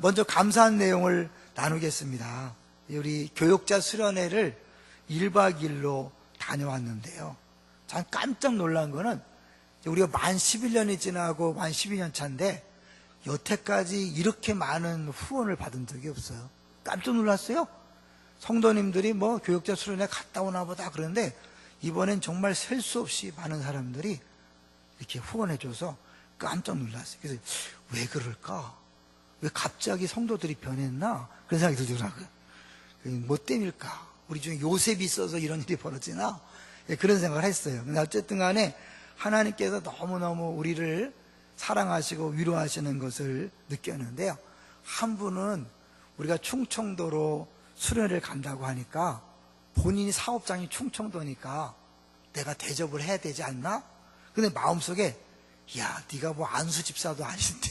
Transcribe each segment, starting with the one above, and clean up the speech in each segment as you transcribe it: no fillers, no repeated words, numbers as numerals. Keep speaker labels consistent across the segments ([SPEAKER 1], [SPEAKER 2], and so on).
[SPEAKER 1] 먼저 감사한 내용을 나누겠습니다. 우리 교역자 수련회를 1박 2일로 다녀왔는데요. 참 깜짝 놀란 거는 우리가 만 11년이 지나고 만 12년 차인데 여태까지 이렇게 많은 후원을 받은 적이 없어요. 깜짝 놀랐어요. 성도님들이 뭐 교역자 수련회 갔다 오나 보다 그러는데 이번엔 정말 셀 수 없이 많은 사람들이 이렇게 후원해줘서 깜짝 놀랐어요. 그래서 왜 그럴까? 왜 갑자기 성도들이 변했나? 그런 생각이 들더라고요. 뭐 때문일까? 우리 중에 요셉이 있어서 이런 일이 벌어지나? 그런 생각을 했어요. 근데 어쨌든 간에 하나님께서 너무너무 우리를 사랑하시고 위로하시는 것을 느꼈는데요. 한 분은 우리가 충청도로 수련회를 간다고 하니까 본인이 사업장이 충청도니까 내가 대접을 해야 되지 않나? 근데 마음속에 야, 네가 뭐 안수 집사도 아닌데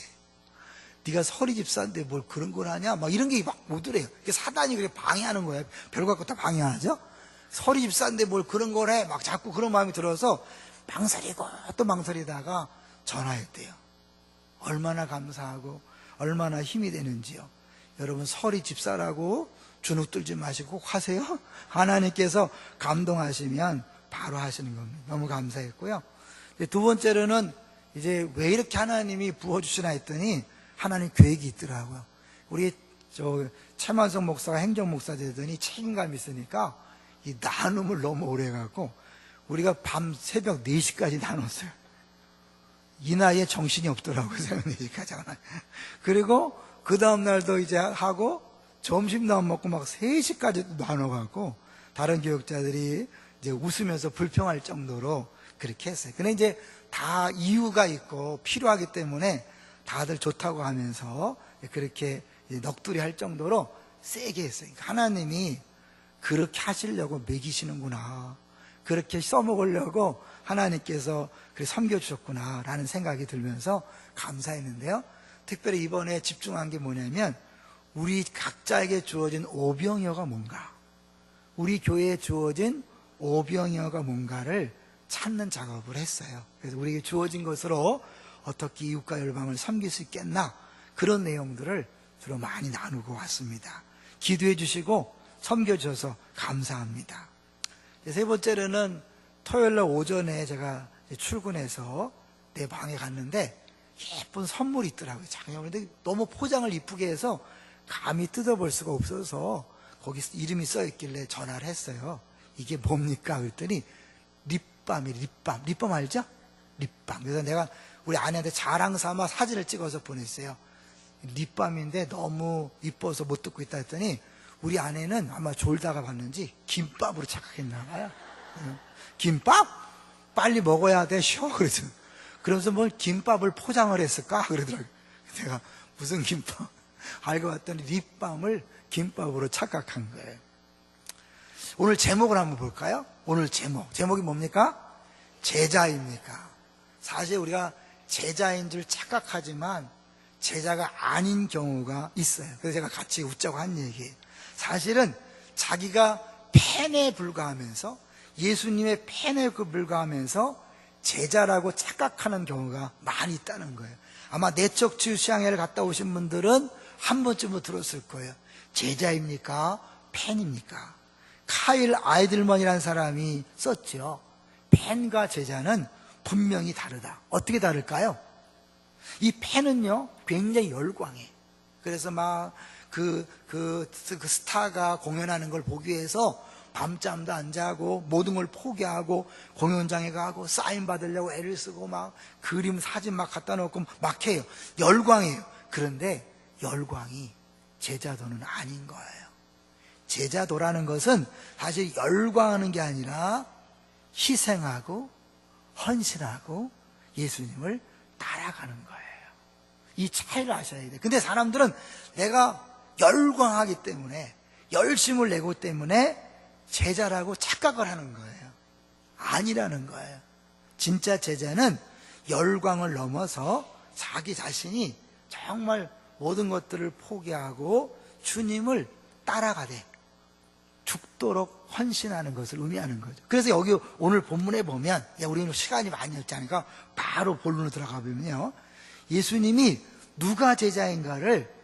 [SPEAKER 1] 네가 서리 집사인데 뭘 그런 걸 하냐? 막 이런 게 막 오더래요. 사단이 그렇게 방해하는 거예요. 별거 갖고 다 방해하죠? 서리 집사인데 뭘 그런 걸 해? 막 자꾸 그런 마음이 들어서 망설이고 또 망설이다가 전화했대요. 얼마나 감사하고 얼마나 힘이 되는지요. 여러분 서리 집사라고 주눅 들지 마시고 꼭 하세요. 하나님께서 감동하시면 바로 하시는 겁니다. 너무 감사했고요. 두 번째로는 이제 왜 이렇게 하나님이 부어주시나 했더니 하나님 계획이 있더라고요. 우리 최만석 목사가 행정목사 되더니 책임감이 있으니까 이 나눔을 너무 오래 해갖고 우리가 밤 새벽 4시까지 나눴어요. 이 나이에 정신이 없더라고요. 새벽 4시까지 하나. 그리고 그 다음날도 이제 하고 점심도 안 먹고 막 3시까지도 나눠갖고 다른 교역자들이 이제 웃으면서 불평할 정도로 그렇게 했어요. 근데 이제 다 이유가 있고 필요하기 때문에 다들 좋다고 하면서 그렇게 넋두리 할 정도로 세게 했어요. 하나님이 그렇게 하시려고 먹이시는구나. 그렇게 써먹으려고 하나님께서 그렇게 섬겨주셨구나 라는 생각이 들면서 감사했는데요. 특별히 이번에 집중한 게 뭐냐면 우리 각자에게 주어진 오병이어가 뭔가, 우리 교회에 주어진 오병이어가 뭔가를 찾는 작업을 했어요. 그래서 우리에게 주어진 것으로 어떻게 이웃과 열방을 섬길 수 있겠나, 그런 내용들을 주로 많이 나누고 왔습니다. 기도해 주시고 섬겨주셔서 감사합니다. 세 번째로는 토요일날 오전에 제가 출근해서 내 방에 갔는데 예쁜 선물이 있더라고요. 작년에 너무 포장을 이쁘게 해서 감히 뜯어볼 수가 없어서 거기 이름이 써있길래 전화를 했어요. 이게 뭡니까? 그랬더니 립밤 알죠? 립밤. 그래서 내가 우리 아내한테 자랑 삼아 사진을 찍어서 보냈어요. 립밤인데 너무 이뻐서 못 듣고 있다 했더니 우리 아내는 아마 졸다가 봤는지 김밥으로 착각했나 봐요. 김밥? 빨리 먹어야 돼, 쉬어. 그러면서 뭘 김밥을 포장을 했을까? 그러더라고요. 내가 무슨 김밥? 알고 봤더니 립밤을 김밥으로 착각한 거예요. 오늘 제목을 한번 볼까요? 오늘 제목이 뭡니까? 제자입니까? 사실 우리가 제자인 줄 착각하지만 제자가 아닌 경우가 있어요. 그래서 제가 같이 웃자고 한 얘기예요. 사실은 자기가 팬에 불과하면서 예수님의 팬에 불과하면서 제자라고 착각하는 경우가 많이 있다는 거예요. 아마 내적 치유 수양회를 갔다 오신 분들은 한 번쯤은 들었을 거예요. 제자입니까? 팬입니까? 카일 아이들먼이라는 사람이 썼죠. 팬과 제자는 분명히 다르다. 어떻게 다를까요? 이 팬은요 굉장히 열광해. 그래서 막 그 스타가 공연하는 걸 보기 위해서 밤잠도 안 자고 모든 걸 포기하고 공연장에 가고 사인 받으려고 애를 쓰고 막 그림 사진 막 갖다 놓고 막 해요. 열광해요. 그런데 열광이 제자도는 아닌 거예요. 제자도라는 것은 사실 열광하는 게 아니라 희생하고 헌신하고 예수님을 따라가는 거예요. 이 차이를 아셔야 돼요. 근데 사람들은 내가 열광하기 때문에 열심을 내고 때문에 제자라고 착각을 하는 거예요. 아니라는 거예요. 진짜 제자는 열광을 넘어서 자기 자신이 정말 모든 것들을 포기하고 주님을 따라가되 죽도록 헌신하는 것을 의미하는 거죠. 그래서 여기 오늘 본문에 보면, 우리는 시간이 많이 없잖아요. 바로 본론으로 들어가 보면요, 예수님이 누가 제자인가를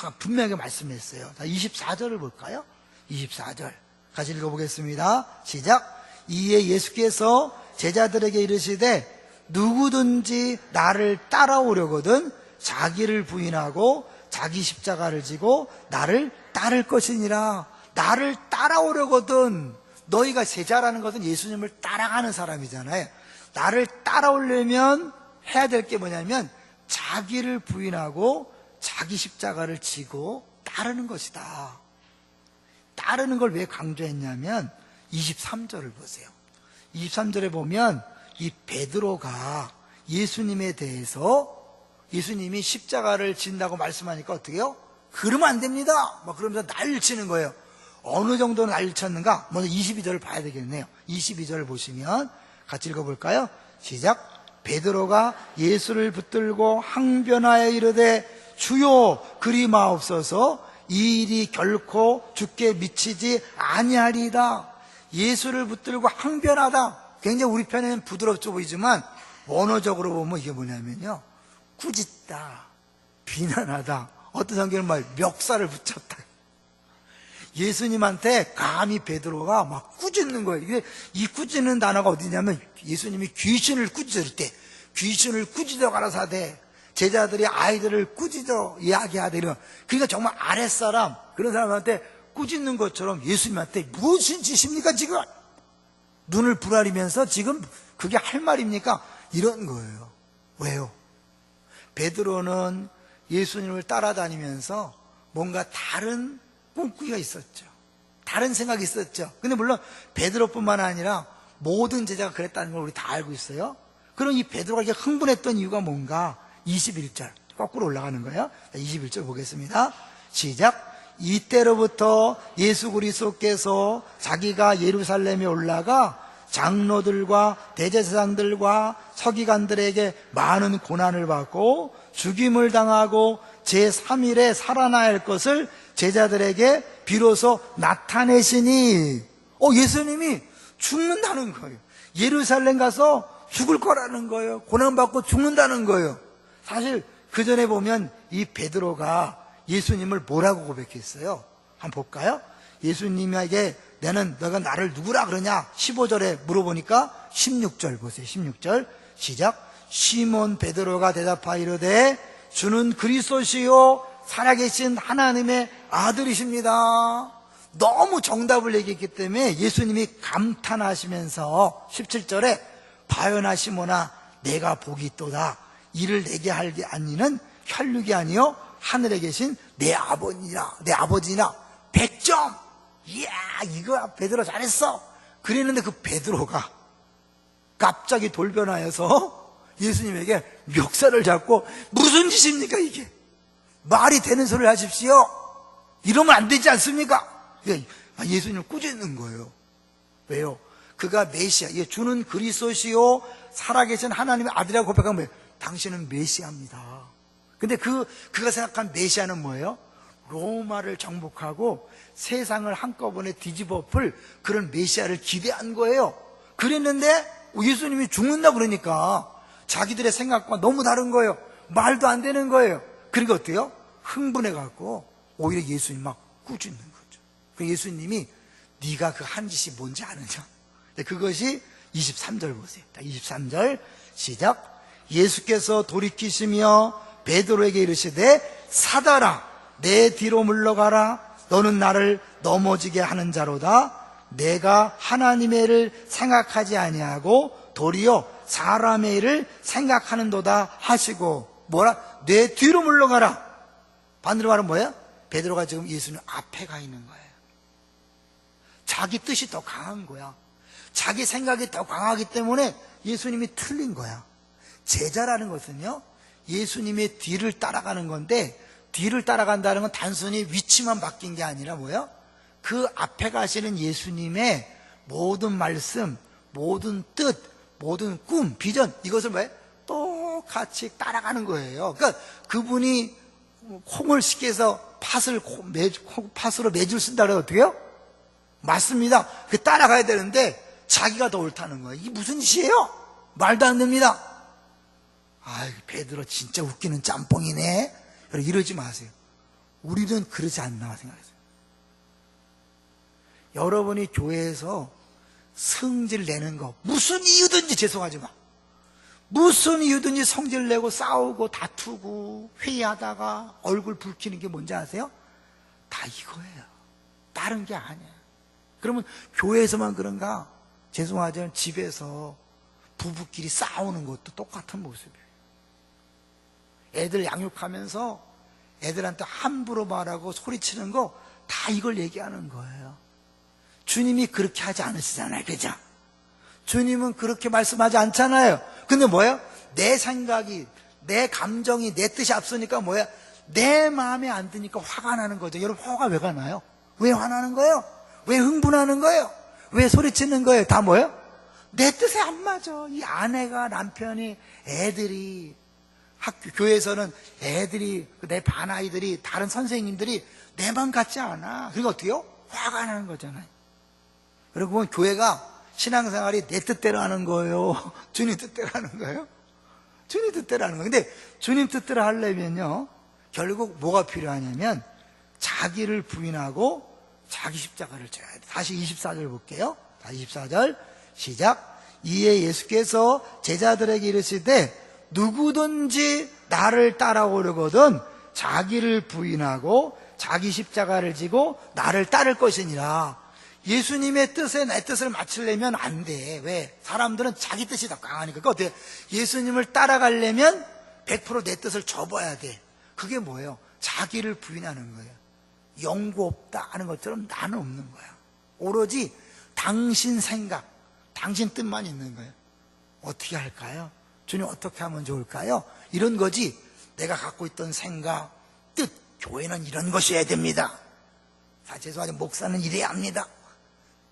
[SPEAKER 1] 분명하게 말씀했어요. 24절을 볼까요? 24절 같이 읽어보겠습니다. 시작. 이에 예수께서 제자들에게 이르시되 누구든지 나를 따라오려거든 자기를 부인하고 자기 십자가를 지고 나를 따를 것이니라. 나를 따라오려거든. 너희가 제자라는 것은 예수님을 따라가는 사람이잖아요. 나를 따라오려면 해야 될 게 뭐냐면 자기를 부인하고 자기 십자가를 지고 따르는 것이다. 따르는 걸 왜 강조했냐면 23절을 보세요. 23절에 보면 이 베드로가 예수님에 대해서 예수님이 십자가를 진다고 말씀하니까 어떻게 해요? 그러면 안 됩니다. 막 그러면서 난리를 치는 거예요. 어느 정도 난리를 쳤는가? 먼저 22절을 봐야 되겠네요. 22절을 보시면 같이 읽어볼까요? 시작. 베드로가 예수를 붙들고 항변하여 이르되 주여 그리 마옵소서 이 일이 결코 주께 미치지 아니하리이다. 예수를 붙들고 항변하다. 굉장히 우리 편에는 부드럽죠 보이지만 원어적으로 보면 이게 뭐냐면요, 꾸짖다, 비난하다. 어떤 성경은 말 멱살을 붙였다. 예수님한테 감히 베드로가 막 꾸짖는 거예요. 이게 이 꾸짖는 단어가 어디냐면 예수님이 귀신을 꾸짖을 때 귀신을 꾸짖어 가라사대 제자들이 아이들을 꾸짖어 이야기하되 이런, 그러니까 정말 아랫사람 그런 사람한테 꾸짖는 것처럼 예수님한테 무슨 짓입니까 지금? 눈을 부라리면서 지금 그게 할 말입니까? 이런 거예요. 왜요? 베드로는 예수님을 따라다니면서 뭔가 다른 꿈꾸기가 있었죠. 다른 생각이 있었죠. 근데 물론 베드로뿐만 아니라 모든 제자가 그랬다는 걸 우리 다 알고 있어요. 그럼 이 베드로가 이렇게 흥분했던 이유가 뭔가? 21절 거꾸로 올라가는 거예요. 21절 보겠습니다. 시작. 이때로부터 예수 그리스도께서 자기가 예루살렘에 올라가 장로들과 대제사장들과 서기관들에게 많은 고난을 받고 죽임을 당하고 제3일에 살아나야 할 것을 제자들에게 비로소 나타내시니, 예수님이 죽는다는 거예요. 예루살렘 가서 죽을 거라는 거예요. 고난받고 죽는다는 거예요. 사실 그 전에 보면 이 베드로가 예수님을 뭐라고 고백했어요? 한번 볼까요? 예수님에게 너가 나를 누구라 그러냐? 15절에 물어보니까 16절 보세요. 16절 시작. 시몬 베드로가 대답하여 이르되 주는 그리스도시요 살아계신 하나님의 아들이십니다. 너무 정답을 얘기했기 때문에 예수님이 감탄하시면서 17절에 바요나 시몬아 내가 복이 있도다. 이를 내게 하지 아니는 혈육이 아니요 하늘에 계신 내 아버지나 100점. 이야 이거야 베드로 잘했어. 그랬는데 그 베드로가 갑자기 돌변하여서 예수님에게 멱살을 잡고 무슨 짓입니까 이게? 말이 되는 소리를 하십시오. 이러면 안 되지 않습니까? 예수님을 꾸짖는 거예요. 왜요? 그가 메시아, 주는 그리스도시요 살아계신 하나님의 아들이라고 고백하면 뭐예요? 당신은 메시아입니다. 근데 그가 생각한 메시아는 뭐예요? 로마를 정복하고 세상을 한꺼번에 뒤집어 엎을 그런 메시아를 기대한 거예요. 그랬는데 예수님이 죽는다 그러니까 자기들의 생각과 너무 다른 거예요. 말도 안 되는 거예요. 그러니까 어때요? 흥분해갖고 오히려 예수님 막 꾸짖는 거죠. 그 예수님이 네가 그 한 짓이 뭔지 아느냐? 그것이 23절 보세요. 23절 시작. 예수께서 돌이키시며 베드로에게 이르시되 사다라 내 뒤로 물러가라. 너는 나를 넘어지게 하는 자로다. 내가 하나님의 일을 생각하지 아니하고 도리어 사람의 일을 생각하는도다 하시고 뭐라? 내 뒤로 물러가라. 반대로 말하면 뭐예요? 베드로가 지금 예수님 앞에 가 있는 거예요. 자기 뜻이 더 강한 거야. 자기 생각이 더 강하기 때문에 예수님이 틀린 거야. 제자라는 것은요 예수님의 뒤를 따라가는 건데, 뒤를 따라간다는 건 단순히 위치만 바뀐 게 아니라 뭐예요? 그 앞에 가시는 예수님의 모든 말씀, 모든 뜻, 모든 꿈, 비전, 이것을 뭐예요? 똑같이 따라가는 거예요. 그러니까 그분이 콩을 시켜서 팥으로 매줄 쓴다 그래요. 어떻게 해요? 맞습니다. 그 따라가야 되는데 자기가 더 옳다는 거예요. 이게 무슨 짓이에요? 말도 안 됩니다. 베드로 진짜 웃기는 짬뽕이네. 이러지 마세요. 우리는 그러지 않나 생각했어요. 여러분이 교회에서 성질 내는 거, 무슨 이유든지 죄송하지만 무슨 이유든지 성질 내고 싸우고 다투고 회의하다가 얼굴 붉히는 게 뭔지 아세요? 다 이거예요. 다른 게 아니에요. 그러면 교회에서만 그런가? 죄송하지만 집에서 부부끼리 싸우는 것도 똑같은 모습이에요. 애들 양육하면서 애들한테 함부로 말하고 소리치는 거 다 이걸 얘기하는 거예요. 주님이 그렇게 하지 않으시잖아요. 그죠? 주님은 그렇게 말씀하지 않잖아요. 근데 뭐예요? 내 생각이, 내 감정이 내 뜻이 앞서니까 뭐예요? 내 마음에 안 드니까 화가 나는 거죠. 여러분, 화가 왜 나요? 왜 화나는 거예요? 왜 흥분하는 거예요? 왜 소리치는 거예요? 다 뭐예요? 내 뜻에 안 맞아. 이 아내가, 남편이, 애들이, 교회에서는 애들이, 내 반 아이들이, 다른 선생님들이 내 맘 같지 않아. 그러니까 어떻게요? 화가 나는 거잖아요. 그리고 보면 교회가 신앙생활이 내 뜻대로 하는 거예요? 주님 뜻대로 하는 거예요? 주님 뜻대로 하는 거예요. 근데 주님 뜻대로 하려면요, 결국 뭐가 필요하냐면 자기를 부인하고 자기 십자가를 져야 돼. 다시 24절 볼게요. 다시 24절 시작. 이에 예수께서 제자들에게 이르시되 누구든지 나를 따라오려거든 자기를 부인하고 자기 십자가를 지고 나를 따를 것이니라. 예수님의 뜻에 내 뜻을 맞추려면 안 돼. 왜? 사람들은 자기 뜻이 더 강하니까. 그러니까 어때? 예수님을 따라가려면 100% 내 뜻을 접어야 돼. 그게 뭐예요? 자기를 부인하는 거예요. 영구 없다 하는 것처럼 나는 없는 거야. 오로지 당신 생각, 당신 뜻만 있는 거예요. 어떻게 할까요? 주님 어떻게 하면 좋을까요? 이런 거지. 내가 갖고 있던 생각, 뜻, 교회는 이런 것이어야 됩니다. 죄송하지만 목사는 이래야 합니다.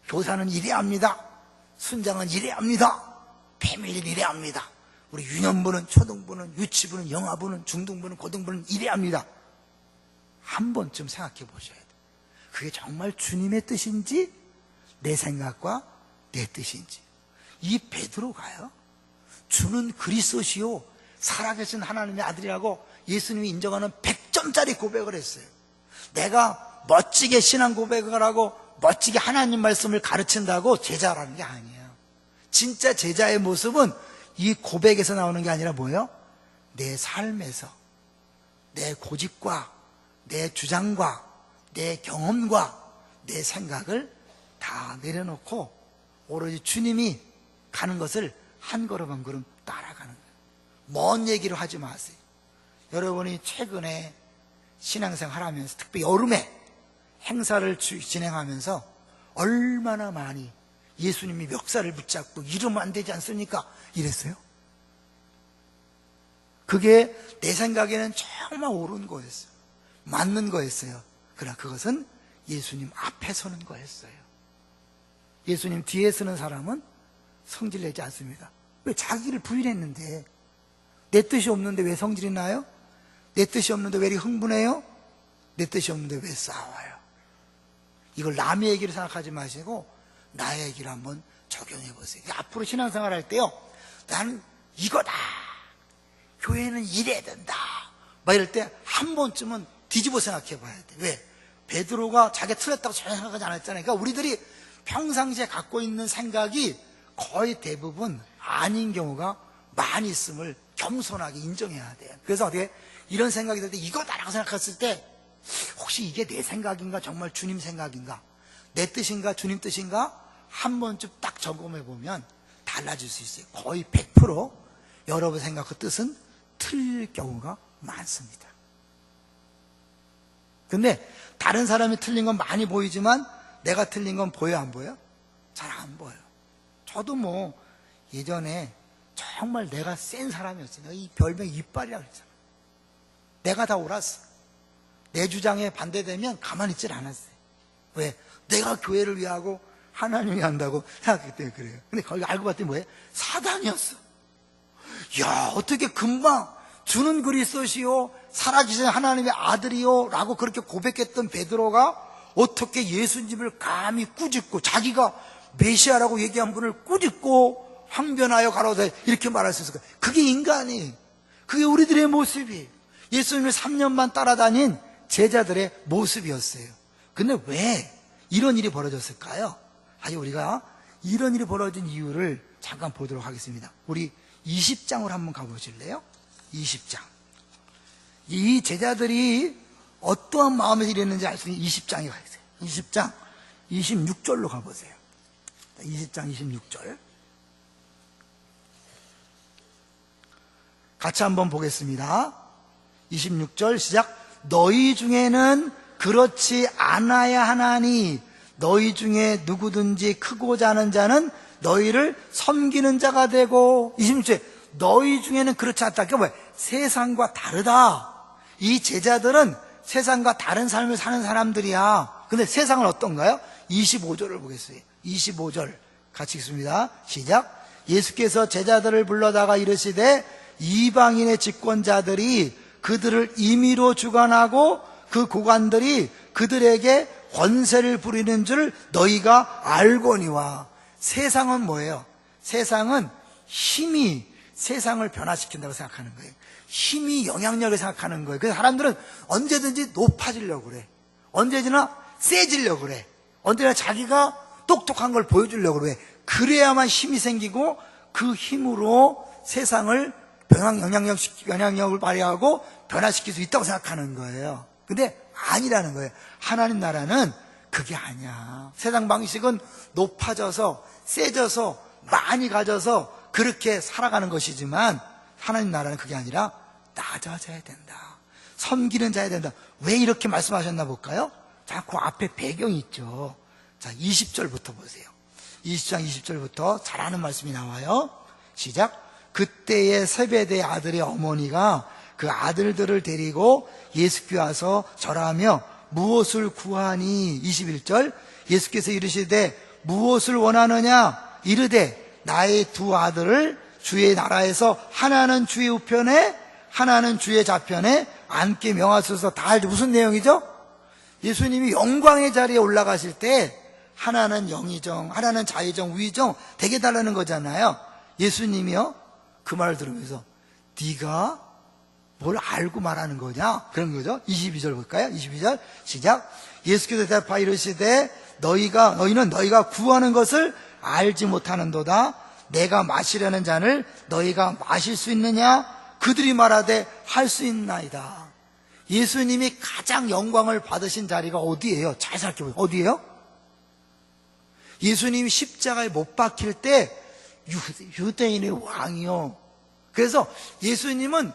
[SPEAKER 1] 교사는 이래야 합니다. 순장은 이래야 합니다. 패밀리는 이래야 합니다. 우리 유년부는, 초등부는, 유치부는, 영아부는, 중등부는, 고등부는 이래야 합니다. 한 번쯤 생각해 보셔야 돼요. 그게 정말 주님의 뜻인지 내 생각과 내 뜻인지. 이 베드로가요, 주는 그리스도시요 살아계신 하나님의 아들이라고 예수님이 인정하는 100점짜리 고백을 했어요. 내가 멋지게 신앙 고백을 하고 멋지게 하나님 말씀을 가르친다고 제자라는 게 아니에요. 진짜 제자의 모습은 이 고백에서 나오는 게 아니라 뭐예요? 내 삶에서 내 고집과 내 주장과 내 경험과 내 생각을 다 내려놓고 오로지 주님이 가는 것을 한 걸음 한 걸음 따라가는 거예요. 먼 얘기를 하지 마세요. 여러분이 최근에 신앙생활 하면서 특히 여름에 행사를 진행하면서 얼마나 많이 예수님이 멱살을 붙잡고 이러면 안 되지 않습니까? 이랬어요. 그게 내 생각에는 정말 옳은 거였어요. 맞는 거였어요. 그러나 그것은 예수님 앞에 서는 거였어요. 예수님 뒤에 서는 사람은 성질내지 않습니다. 왜? 자기를 부인했는데. 내 뜻이 없는데 왜 성질이 나요? 내 뜻이 없는데 왜 이렇게 흥분해요? 내 뜻이 없는데 왜 싸워요? 이걸 남의 얘기를 생각하지 마시고 나의 얘기를 한번 적용해 보세요. 앞으로 신앙생활 할 때요, 나는 이거다, 교회는 이래야 된다, 막 이럴 때 한 번쯤은 뒤집어 생각해 봐야 돼. 왜? 베드로가 자기가 틀렸다고 전혀 생각하지 않았잖아요. 그러니까 우리들이 평상시에 갖고 있는 생각이 거의 대부분 아닌 경우가 많이 있음을 겸손하게 인정해야 돼요. 그래서 어떻게 이런 생각이 들 때 이거다라고 생각했을 때 혹시 이게 내 생각인가, 정말 주님 생각인가, 내 뜻인가, 주님 뜻인가 한 번쯤 딱 점검해 보면 달라질 수 있어요. 거의 100% 여러분 생각과 뜻은 틀릴 경우가 많습니다. 근데 다른 사람이 틀린 건 많이 보이지만 내가 틀린 건 보여 안 보여? 잘 안 보여. 저도 뭐 예전에 정말 내가 센 사람이었어요. 내가 이 별명이 이빨이라고 그랬잖아. 내가 다 옳았어. 내 주장에 반대되면 가만히 있질 않았어요. 왜? 내가 교회를 위하고 하나님이 한다고 생각했기 때문에 그래요. 근데 거기 알고 봤더니 뭐예요? 사단이었어. 야, 어떻게 금방 주는 그리스도시요 살아계신 하나님의 아들이요 라고 그렇게 고백했던 베드로가 어떻게 예수님을 감히 꾸짖고 자기가 메시아라고 얘기한 분을 꾸짖고 항변하여 가라오다 이렇게 말할 수 있을까? 그게 인간이, 그게 우리들의 모습이. 예수님을 3년만 따라다닌 제자들의 모습이었어요. 근데 왜 이런 일이 벌어졌을까요? 아니, 우리가 이런 일이 벌어진 이유를 잠깐 보도록 하겠습니다. 우리 20장으로 한번 가보실래요? 20장. 이 제자들이 어떠한 마음에서 이랬는지 알 수 있는 20장에 가 있어요. 20장 26절로 가보세요. 20장 26절. 같이 한번 보겠습니다. 26절 시작. 너희 중에는 그렇지 않아야 하나니 너희 중에 누구든지 크고자 하는 자는 너희를 섬기는 자가 되고. 26절 너희 중에는 그렇지 않다. 그게 뭐야? 세상과 다르다. 이 제자들은 세상과 다른 삶을 사는 사람들이야. 근데 세상은 어떤가요? 25절을 보겠어요. 25절 같이 읽습니다. 시작. 예수께서 제자들을 불러다가 이르시되 이방인의 집권자들이 그들을 임의로 주관하고 그 고관들이 그들에게 권세를 부리는 줄 너희가 알거니와. 세상은 뭐예요? 세상은 힘이 세상을 변화시킨다고 생각하는 거예요. 힘이 영향력을 생각하는 거예요. 그래서 사람들은 언제든지 높아지려고 그래. 언제나 세지려고 그래. 언제나 자기가 똑똑한 걸 보여주려고 그래. 그래야만 힘이 생기고 그 힘으로 세상을 영향력을 발휘하고 변화시킬 수 있다고 생각하는 거예요. 근데 아니라는 거예요. 하나님 나라는 그게 아니야. 세상 방식은 높아져서 세져서 많이 가져서 그렇게 살아가는 것이지만 하나님 나라는 그게 아니라 낮아져야 된다. 섬기는 자야 된다. 왜 이렇게 말씀하셨나 볼까요? 자, 그 앞에 배경이 있죠. 자, 20절부터 보세요. 20장 20절부터 잘 아는 말씀이 나와요. 시작. 그때의 세베대의 아들의 어머니가 그 아들들을 데리고 예수께 와서 절하며 무엇을 구하니. 21절 예수께서 이르시되 무엇을 원하느냐. 이르되 나의 두 아들을 주의 나라에서 하나는 주의 우편에 하나는 주의 좌편에 앉게 명하소서. 다 알죠? 무슨 내용이죠? 예수님이 영광의 자리에 올라가실 때 하나는 영의정, 하나는 자의정, 우의정 되게 달라는 거잖아요. 예수님이요 그 말을 들으면서 네가 뭘 알고 말하는 거냐? 그런 거죠. 22절 볼까요? 22절 시작. 예수께서 대답하여 이르시되 너희는 너희가 구하는 것을 알지 못하는도다. 내가 마시려는 잔을 너희가 마실 수 있느냐? 그들이 말하되 할 수 있나이다. 예수님이 가장 영광을 받으신 자리가 어디예요? 잘 생각해보세요. 어디예요? 예수님이 십자가에 못 박힐 때 유대인의 왕이요. 그래서 예수님은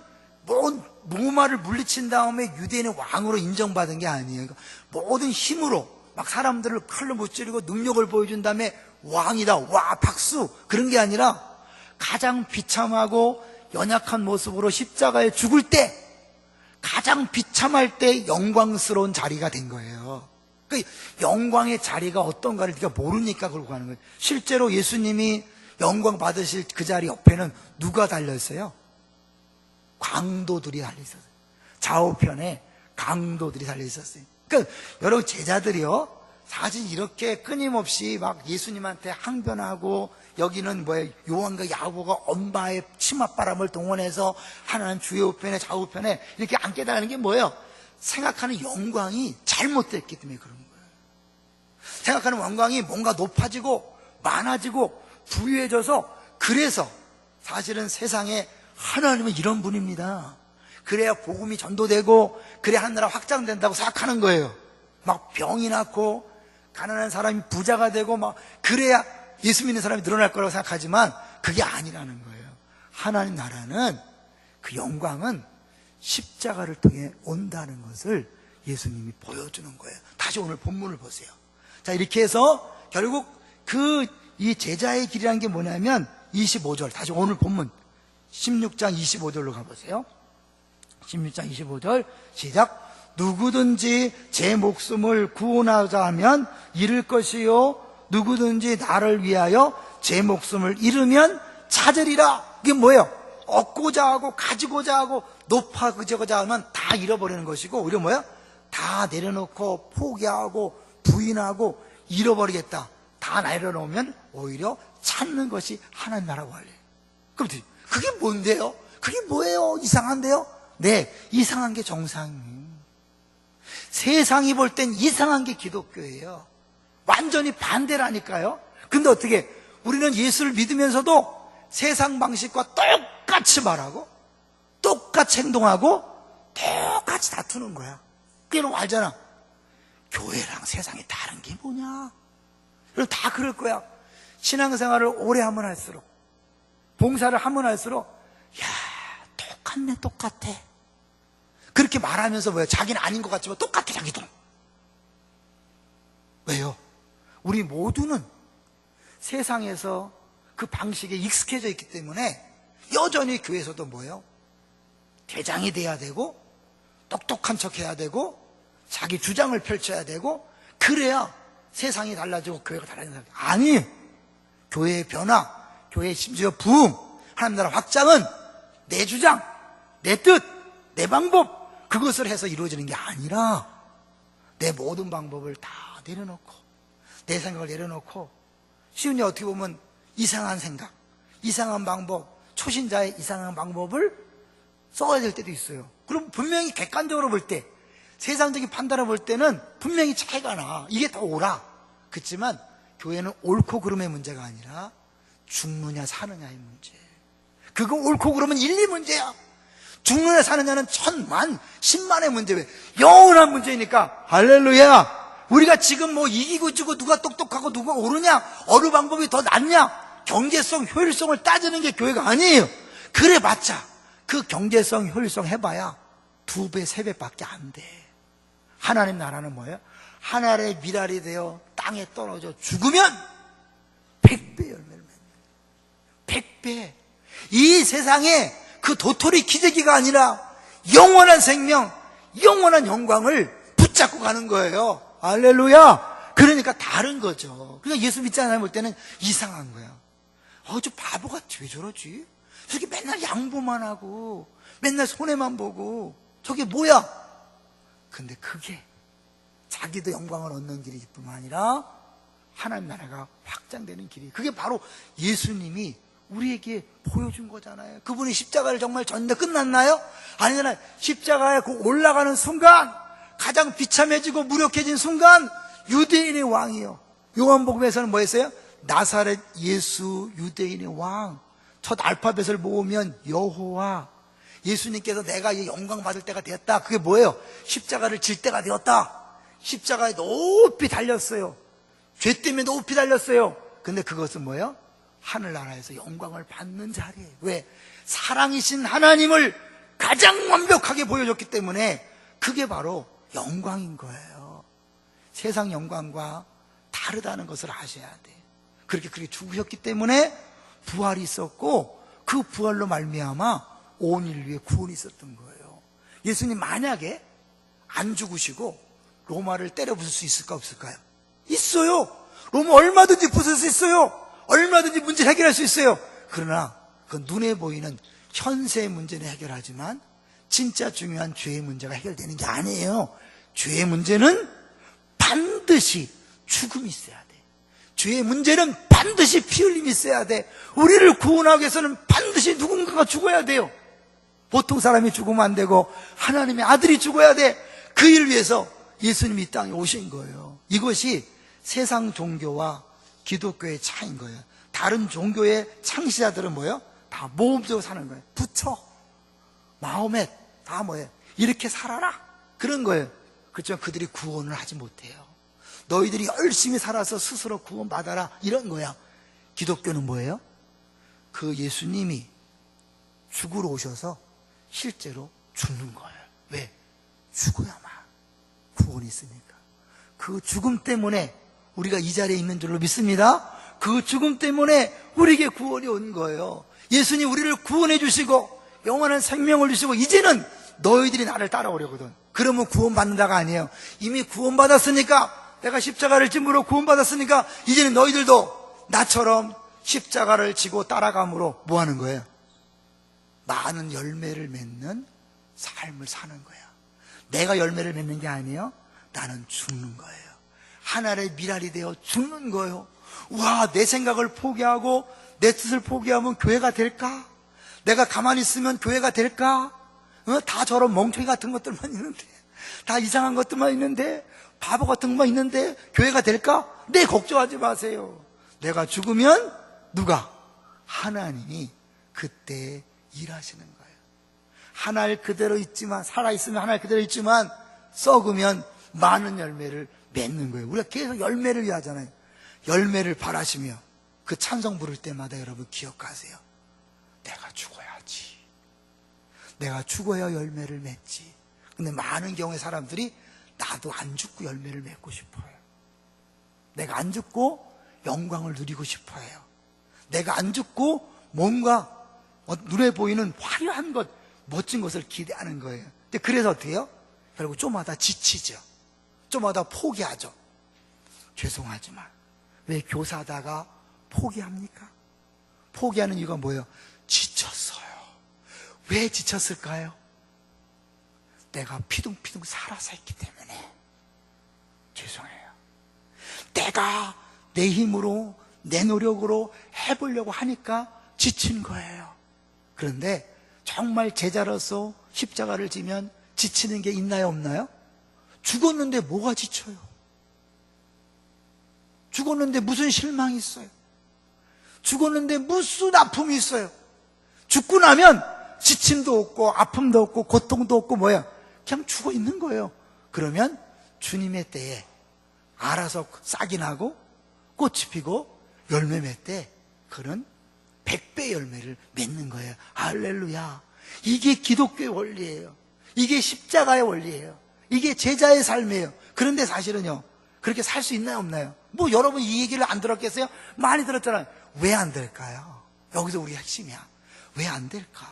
[SPEAKER 1] 로마를 물리친 다음에 유대인의 왕으로 인정받은 게 아니에요. 모든 힘으로 막 사람들을 칼로 무찌르고 능력을 보여준 다음에 왕이다, 와 박수, 그런 게 아니라 가장 비참하고 연약한 모습으로 십자가에 죽을 때 가장 비참할 때 영광스러운 자리가 된 거예요. 그러니까 영광의 자리가 어떤가를 네가 모르니까 그러고 가는 거예요. 실제로 예수님이 영광 받으실 그 자리 옆에는 누가 달려있어요? 강도들이 달려있었어요. 좌우편에 강도들이 달려있었어요. 그러니까 여러분 제자들이요 사실 이렇게 끊임없이 막 예수님한테 항변하고, 여기는 뭐예요? 요한과 야고보가 엄마의 치맛바람을 동원해서 하나는 주의 우편에 좌우편에 이렇게 앉게다는 게 뭐예요? 생각하는 영광이 잘못됐기 때문에 그런 거예요. 생각하는 영광이 뭔가 높아지고 많아지고 부유해져서, 그래서 사실은 세상에 하나님은 이런 분입니다. 그래야 복음이 전도되고 그래야 하나라 확장된다고 생각하는 거예요. 막 병이 낫고 가난한 사람이 부자가 되고 막 그래야 예수 믿는 사람이 늘어날 거라고 생각하지만 그게 아니라는 거예요. 하나님 나라는 그 영광은 십자가를 통해 온다는 것을 예수님이 보여주는 거예요. 다시 오늘 본문을 보세요. 자, 이렇게 해서 결국 이 제자의 길이라는 게 뭐냐면 25절, 다시 오늘 본문 16장 25절로 가보세요. 16장 25절 시작. 누구든지 제 목숨을 구원하자 하면 잃을 것이요 누구든지 나를 위하여 제 목숨을 잃으면 찾으리라. 이게 뭐예요? 얻고자 하고 가지고자 하고 높아지고자 하면 다 잃어버리는 것이고, 오히려 뭐예요? 다 내려놓고 포기하고 부인하고 잃어버리겠다. 다 내려놓으면 오히려 찾는 것이 하나님 나라고 할래요. 그럼 그게 뭔데요? 그게 뭐예요? 이상한데요? 네, 이상한 게 정상이에요. 세상이 볼 땐 이상한 게 기독교예요. 완전히 반대라니까요. 근데 어떻게 우리는 예수를 믿으면서도 세상 방식과 똑같이 말하고 똑같이 행동하고 똑같이 다투는 거야. 그게 알잖아. 교회랑 세상이 다른 게 뭐냐? 그리고 다 그럴 거야. 신앙생활을 오래 하면 할수록, 봉사를 하면 할수록, 야, 똑같네, 똑같아. 그렇게 말하면서 뭐야? 자기는 아닌 것 같지만 똑같아, 자기도. 왜요? 우리 모두는 세상에서 그 방식에 익숙해져 있기 때문에 여전히 교회에서도 뭐예요? 대장이 돼야 되고, 똑똑한 척 해야 되고, 자기 주장을 펼쳐야 되고, 그래야 세상이 달라지고 교회가 달라지는 사람. 아니, 교회의 변화, 교회의 심지어 부흥, 하나님 나라 확장은 내 주장, 내 뜻, 내 방법, 그것을 해서 이루어지는 게 아니라 내 모든 방법을 다 내려놓고, 내 생각을 내려놓고, 쉬운 예 어떻게 보면 이상한 생각, 이상한 방법, 초신자의 이상한 방법을 써야 될 때도 있어요. 그럼 분명히 객관적으로 볼 때, 세상적인 판단을 볼 때는 분명히 차이가 나. 이게 더 옳아. 그렇지만 교회는 옳고 그름의 문제가 아니라 죽느냐 사느냐의 문제. 그거 옳고 그름은 1, 2 문제야. 죽느냐 사느냐는 천만, 10만의 문제. 왜? 영원한 문제니까. 할렐루야. 우리가 지금 뭐 이기고 지고 누가 똑똑하고 누가 옳으냐, 어느 방법이 더 낫냐, 경제성, 효율성을 따지는 게 교회가 아니에요. 그래 봤자 그 경제성, 효율성 해봐야 2배, 3배밖에 안 돼. 하나님 나라는 뭐예요? 하늘의 미랄이 되어 땅에 떨어져 죽으면 100배 열매를 맺는, 100배. 이 세상에 그 도토리 기저귀가 아니라 영원한 생명, 영원한 영광을 붙잡고 가는 거예요. 할렐루야. 그러니까 다른 거죠. 그러니까 예수 믿지 않아 볼 때는 이상한 거야. 저 바보 같지, 왜 저러지? 저게 맨날 양보만 하고 맨날 손해만 보고 저게 뭐야? 근데 그게 자기도 영광을 얻는 길일 뿐만 아니라 하나님 나라가 확장되는 길이, 그게 바로 예수님이 우리에게 보여준 거잖아요. 그분이 십자가를 정말 졌는데 끝났나요? 아니잖아요. 십자가에 그 올라가는 순간, 가장 비참해지고 무력해진 순간, 유대인의 왕이요. 요한복음에서는 뭐 했어요? 나사렛 예수 유대인의 왕. 첫 알파벳을 모으면 여호와. 예수님께서 내가 이 영광 받을 때가 되었다. 그게 뭐예요? 십자가를 질 때가 되었다. 십자가에 높이 달렸어요. 죄 때문에 높이 달렸어요. 근데 그것은 뭐예요? 하늘나라에서 영광을 받는 자리예요. 왜? 사랑이신 하나님을 가장 완벽하게 보여줬기 때문에 그게 바로 영광인 거예요. 세상 영광과 다르다는 것을 아셔야 돼요. 그렇게 죽으셨기 때문에 부활이 있었고, 그 부활로 말미암아 온 인류의 구원이 있었던 거예요. 예수님 만약에 안 죽으시고 로마를 때려 부술 수 있을까 없을까요? 있어요. 로마 얼마든지 부술 수 있어요. 얼마든지 문제를 해결할 수 있어요. 그러나 그 눈에 보이는 현세의 문제는 해결하지만 진짜 중요한 죄의 문제가 해결되는 게 아니에요. 죄의 문제는 반드시 죽음이 있어야 돼. 죄의 문제는 반드시 피 흘림이 있어야 돼. 우리를 구원하기 위해서는 반드시 누군가가 죽어야 돼요. 보통 사람이 죽으면 안 되고 하나님의 아들이 죽어야 돼. 그 일을 위해서 예수님이 이 땅에 오신 거예요. 이것이 세상 종교와 기독교의 차이인 거예요. 다른 종교의 창시자들은 뭐예요? 다 모험적으로 사는 거예요. 부처, 마호멧, 다 뭐예요? 이렇게 살아라, 그런 거예요. 그렇지만 그들이 구원을 하지 못해요. 너희들이 열심히 살아서 스스로 구원받아라, 이런 거야. 기독교는 뭐예요? 그 예수님이 죽으러 오셔서 실제로 죽는 거예요. 왜? 죽어야만 구원이 있으니까. 그 죽음 때문에 우리가 이 자리에 있는 줄로 믿습니다. 그 죽음 때문에 우리에게 구원이 온 거예요. 예수님 우리를 구원해 주시고 영원한 생명을 주시고 이제는 너희들이 나를 따라오려거든. 그러면 구원받는 자가 아니에요. 이미 구원받았으니까, 내가 십자가를 짐으로 구원받았으니까 이제는 너희들도 나처럼 십자가를 지고 따라감으로 뭐 하는 거예요? 많은 열매를 맺는 삶을 사는 거야. 내가 열매를 맺는 게 아니에요. 나는 죽는 거예요. 하늘의 미랄이 되어 죽는 거예요. 와, 내 생각을 포기하고 내 뜻을 포기하면 교회가 될까? 내가 가만히 있으면 교회가 될까? 다 저런 멍청이 같은 것들만 있는데 다 이상한 것들만 있는데, 바보 같은 것만 있는데 교회가 될까? 네, 걱정하지 마세요. 내가 죽으면 누가? 하나님이 그때 일하시는 거예요. 하나를 그대로 있지만, 살아있으면 하나를 그대로 있지만 썩으면 많은 열매를 맺는 거예요. 우리가 계속 열매를 위하잖아요. 열매를 바라시며 그 찬송 부를 때마다 여러분 기억하세요. 내가 죽어야지. 내가 죽어야 열매를 맺지. 근데 많은 경우에 사람들이 나도 안 죽고 열매를 맺고 싶어요. 내가 안 죽고 영광을 누리고 싶어요. 내가 안 죽고 뭔가 눈에 보이는 화려한 것, 멋진 것을 기대하는 거예요. 근데 그래서 어떻게 해요? 결국 좀 하다 지치죠. 좀 하다 포기하죠. 죄송하지만 왜 교사하다가 포기합니까? 포기하는 이유가 뭐예요? 지쳤어요. 왜 지쳤을까요? 내가 피둥피둥 살아서 했기 때문에. 죄송해요. 내가 내 힘으로, 내 노력으로 해보려고 하니까 지친 거예요. 그런데 정말 제자로서 십자가를 지면 지치는 게 있나요, 없나요? 죽었는데 뭐가 지쳐요? 죽었는데 무슨 실망이 있어요? 죽었는데 무슨 아픔이 있어요? 죽고 나면 지침도 없고 아픔도 없고 고통도 없고 뭐야? 그냥 죽어 있는 거예요. 그러면 주님의 때에 알아서 싹이 나고 꽃이 피고 열매 맺때 그런 100배 열매를 맺는 거예요. 할렐루야. 이게 기독교의 원리예요. 이게 십자가의 원리예요. 이게 제자의 삶이에요. 그런데 사실은요, 그렇게 살 수 있나요, 없나요? 뭐 여러분 이 얘기를 안 들었겠어요? 많이 들었잖아요. 왜 안 될까요? 여기서 우리 핵심이야. 왜 안 될까?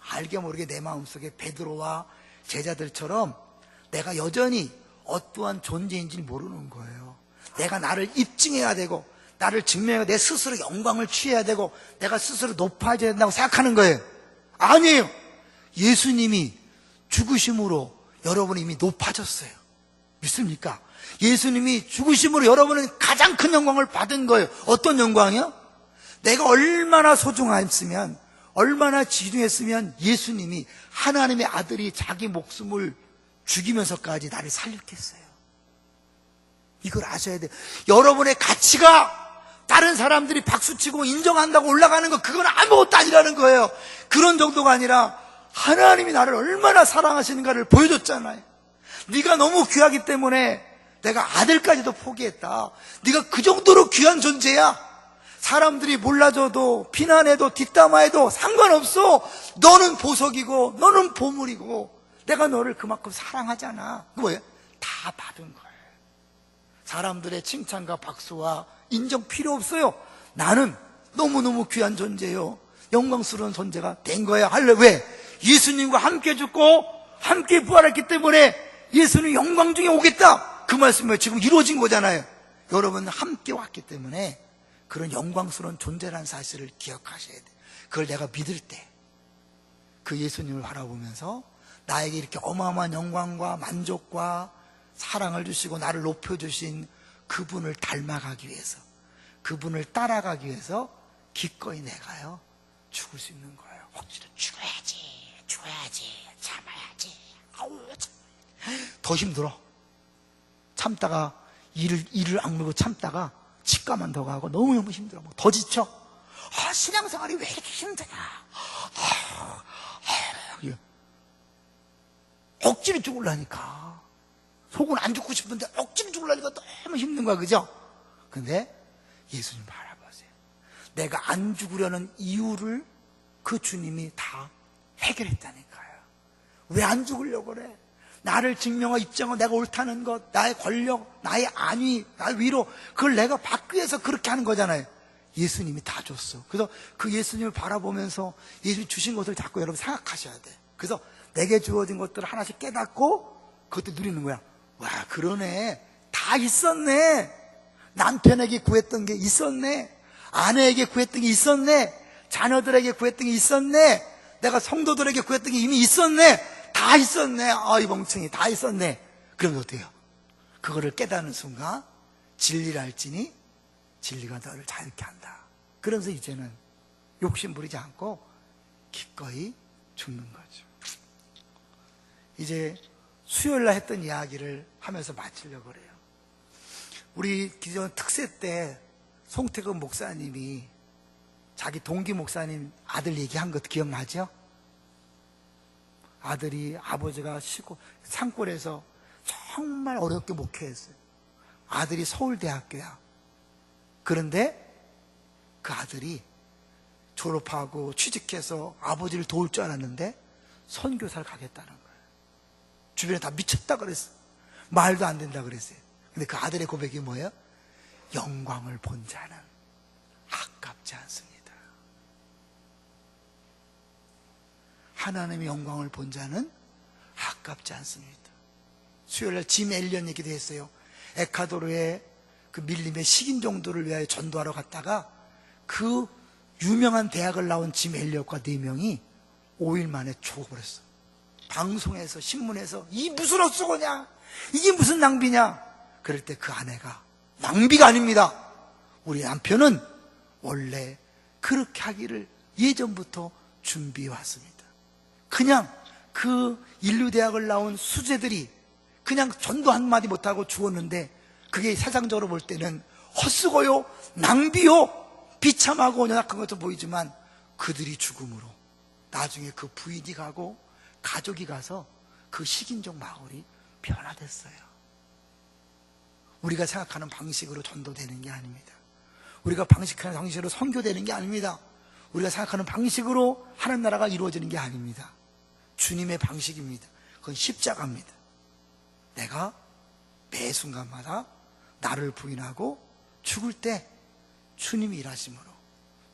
[SPEAKER 1] 알게 모르게 내 마음속에 베드로와 제자들처럼 내가 여전히 어떠한 존재인지 모르는 거예요. 내가 나를 입증해야 되고 나를 증명해야, 내 스스로 영광을 취해야 되고 내가 스스로 높아져야 된다고 생각하는 거예요. 아니에요. 예수님이 죽으심으로 여러분이 이미 높아졌어요. 믿습니까? 예수님이 죽으심으로 여러분은 가장 큰 영광을 받은 거예요. 어떤 영광이요? 내가 얼마나 소중했으면, 얼마나 지중했으면 예수님이, 하나님의 아들이 자기 목숨을 죽이면서까지 나를 살렸겠어요. 이걸 아셔야 돼요. 여러분의 가치가 다른 사람들이 박수치고 인정한다고 올라가는 거, 그건 아무것도 아니라는 거예요. 그런 정도가 아니라 하나님이 나를 얼마나 사랑하시는가를 보여줬잖아요. 네가 너무 귀하기 때문에 내가 아들까지도 포기했다. 네가 그 정도로 귀한 존재야. 사람들이 몰라줘도 비난해도 뒷담화해도 상관없어. 너는 보석이고 너는 보물이고 내가 너를 그만큼 사랑하잖아. 그 뭐예요? 다 받은 거예요. 사람들의 칭찬과 박수와 인정 필요 없어요. 나는 너무너무 귀한 존재요, 영광스러운 존재가 된 거야. 왜? 예수님과 함께 죽고 함께 부활했기 때문에 예수님 영광 중에 오겠다, 그 말씀이 지금 이루어진 거잖아요. 여러분 함께 왔기 때문에 그런 영광스러운 존재라는 사실을 기억하셔야 돼요. 그걸 내가 믿을 때 그 예수님을 바라보면서 나에게 이렇게 어마어마한 영광과 만족과 사랑을 주시고 나를 높여주신 그분을 닮아가기 위해서, 그분을 따라가기 위해서 기꺼이 내가요 죽을 수 있는 거예요. 혹시나 죽어야지 참아야지, 더 힘들어. 참다가 이를 악물고 참다가 치과만 더 가고 너무너무 힘들어. 더 지쳐. 신앙생활이 왜 이렇게 힘드냐. 억지로 죽으려니까. 속은 안 죽고 싶은데 억지로 죽으려니까 너무 힘든 거야, 그죠? 근데 예수님 바라보세요. 내가 안 죽으려는 이유를 그 주님이 다 해결했다니까요. 왜 안 죽으려고 그래? 나를 증명하고 입증하고 내가 옳다는 것, 나의 권력, 나의 안위, 나의 위로, 그걸 내가 받기 위해서 그렇게 하는 거잖아요. 예수님이 다 줬어. 그래서 그 예수님을 바라보면서 예수님이 주신 것을 자꾸 여러분 생각하셔야 돼. 그래서 내게 주어진 것들을 하나씩 깨닫고 그것도 누리는 거야. 와, 그러네. 다 있었네. 남편에게 구했던 게 있었네. 아내에게 구했던 게 있었네. 자녀들에게 구했던 게 있었네. 내가 성도들에게 구했던 게 이미 있었네. 다 있었네. 이 멍청이 다 있었네. 그러면 어때요? 그거를 깨닫는 순간 진리를 알지니 진리가 너를 자유케 한다. 그러면서 이제는 욕심 부리지 않고 기꺼이 죽는 거죠. 이제 수요일날 했던 이야기를 하면서 마치려고 그래요. 우리 기존 특세 때 송태근 목사님이 자기 동기 목사님 아들 얘기한 것 기억나죠? 아들이 아버지가 산골에서 정말 어렵게 목회했어요. 아들이 서울대학교야. 그런데 그 아들이 졸업하고 취직해서 아버지를 도울 줄 알았는데 선교사를 가겠다는 거예요. 주변에 다 미쳤다 그랬어요. 말도 안 된다 그랬어요. 근데 그 아들의 고백이 뭐예요? 영광을 본 자는 아깝지 않습니다. 하나님의 영광을 본 자는 아깝지 않습니다. 수요일날 짐 엘리언 얘기도 했어요. 에콰도르의 그 밀림의 식인종들을 위하여 전도하러 갔다가 그 유명한 대학을 나온 짐 엘리엇과 4명이 5일 만에 죽어버렸어. 방송에서 신문에서 이 무슨 헛수고냐, 이게 무슨 낭비냐. 그럴 때 그 아내가 낭비가 아닙니다. 우리 남편은 원래 그렇게 하기를 예전부터 준비해 왔습니다. 그냥 그 인류대학을 나온 수재들이 그냥 전도 한마디 못하고 죽었는데 그게 세상적으로 볼 때는 헛수고요, 낭비요, 비참하고 연약한 것도 보이지만 그들이 죽음으로 나중에 그 부인이 가고 가족이 가서 그 식인종 마을이 변화됐어요. 우리가 생각하는 방식으로 전도되는 게 아닙니다. 우리가 방식하는 방식으로 선교되는 게 아닙니다. 우리가 생각하는 방식으로 하나님 나라가 이루어지는 게 아닙니다. 주님의 방식입니다. 그건 십자가입니다. 내가 매 순간마다 나를 부인하고 죽을 때 주님이 일하심으로,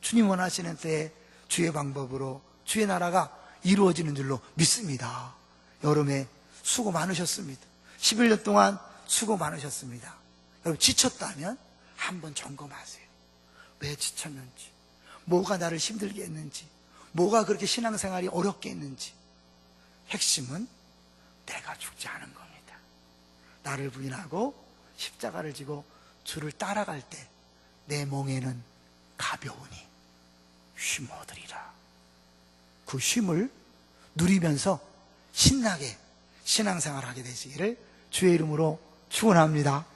[SPEAKER 1] 주님 원하시는 때에 주의 방법으로 주의 나라가 이루어지는 줄로 믿습니다. 여름에 수고 많으셨습니다. 11년 동안 수고 많으셨습니다. 여러분 지쳤다면 한번 점검하세요. 왜 지쳤는지, 뭐가 나를 힘들게 했는지, 뭐가 그렇게 신앙생활이 어렵게 했는지. 핵심은 내가 죽지 않은 겁니다. 나를 부인하고 십자가를 지고 주를 따라갈 때 내 멍에는 가벼우니 쉼 얻으리라. 그 쉼을 누리면서 신나게 신앙생활을 하게 되시기를 주의 이름으로 축원합니다.